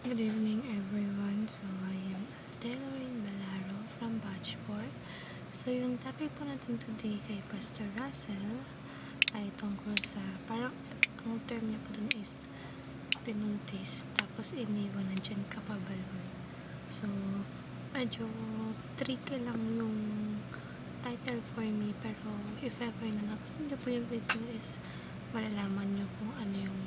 Good evening everyone. So I am Tailoring Balaro from Batch 4. So yung topic po natin today kay Pastor Russell ay tungkol sa parang ang term niya po dun is pinuntis tapos iniwan nandyan kapabalon. So medyo tricky lang yung title for me, pero if ever na napanood niyo po yung video is malalaman niyo kung ano yung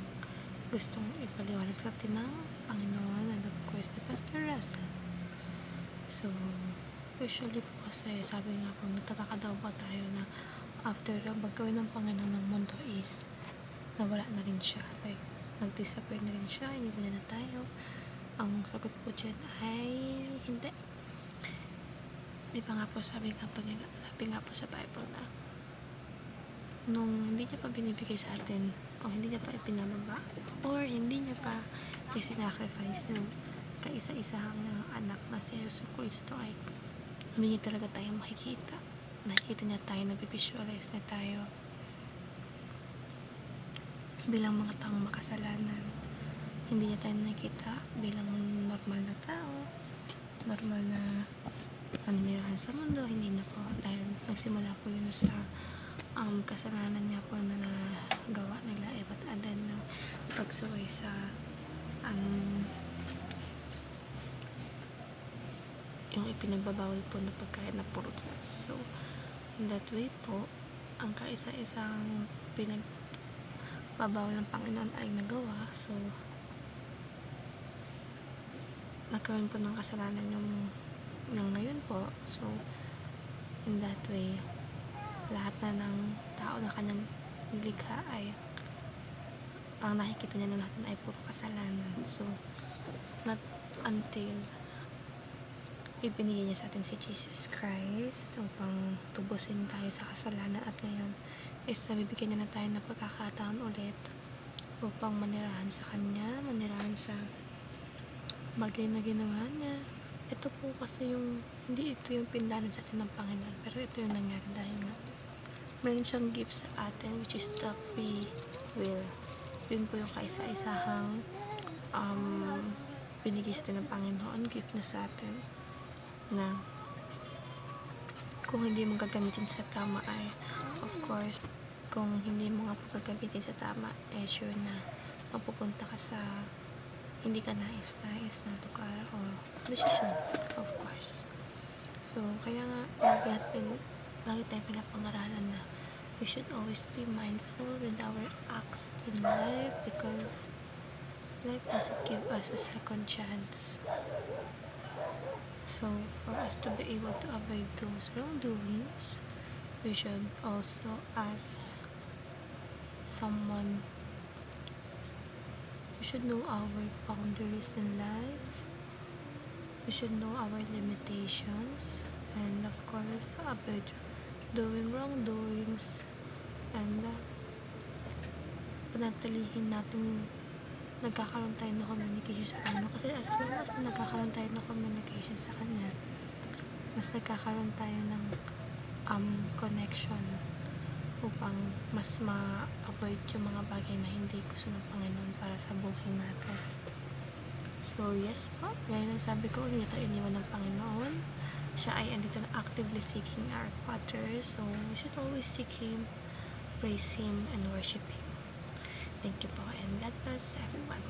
gustong ipaliwanag sa atin ng Panginoon and of course ni Pastor Russell. So usually po kasi sabi nga po nagtataka daw po tayo na after magkawin ng Panginoon ng mundo is nawala na rin siya, like nag-disappear na rin siya, hindi na tayo. Ang sagot po dyan ay hindi. Di ba nga po sabi nga po sa Bible na nung hindi niya pa binibigay sa atin o hindi niya pa ipinababa or hindi niya pa isinacrifice yung kaisa-isahang anak na si Jesus Cristo, ay humingi talaga tayo nakikita niya tayo, nabivisualize na tayo bilang mga taong makasalanan. Hindi niya tayo nakikita bilang normal na tao, normal na naninirahan sa mundo. Hindi na po, dahil nagsimula po yun sa kasalanan niya po na nagawa nila Eva at Adan ng pagsuway sa yung ipinagbabawal po na pagkain na prutas. So in that way po, ang kaisa-isang pinagbabawal ng Panginoon ay nagawa. So nagkaroon po ng kasalanan yung ngayon po. So in that way, lahat na ng tao na kanyang nilikha ay ang nakikita niya na natin ay puro kasalanan. So not until ibinigay niya sa atin si Jesus Christ upang tubusin tayo sa kasalanan, at ngayon is nabibigyan niya na tayo ng pagkakataon ulit upang manirahan sa Kanya, manirahan sa bagay na ginawa niya. Ito po kasi hindi ito yung pinlanan sa atin ng Panginoon, pero ito yung nangyari dahil nga meron siyang gift sa atin, which is the free will. Yun po yung kaisa-isahang binigay sa atin ng Panginoon, gift na sa atin, na kung hindi mo gagamitin sa tama ay, of course, kung hindi mo nga po gagamitin sa tama, eh sure na mapupunta ka sa hindi ka nais-nais na lugar o decision, of course. So kaya nga lagi tayo pinapangaralan na we should always be mindful with our acts in life, because life doesn't give us a second chance. So for us to be able to avoid those wrongdoings, we should also ask someone. We should know our boundaries in life. We should know our limitations, and of course avoid doing wrongdoings, and panatilihin natin nagkakaroon tayo ng communication sa Kanya, kasi as long as nagkakaroon tayo ng communication sa Kanya, mas nagkakaroon tayo ng connection upang mas ma-avoid yung mga bagay na hindi gusto ng Panginoon para sa buhay natin. So yes po, ngayon ang sabi ko, hindi tayo iniwan ng Panginoon. Siya ay andito na actively seeking our Father, so we should always seek Him, praise Him, and worship Him. Thank you po, and God bless everyone.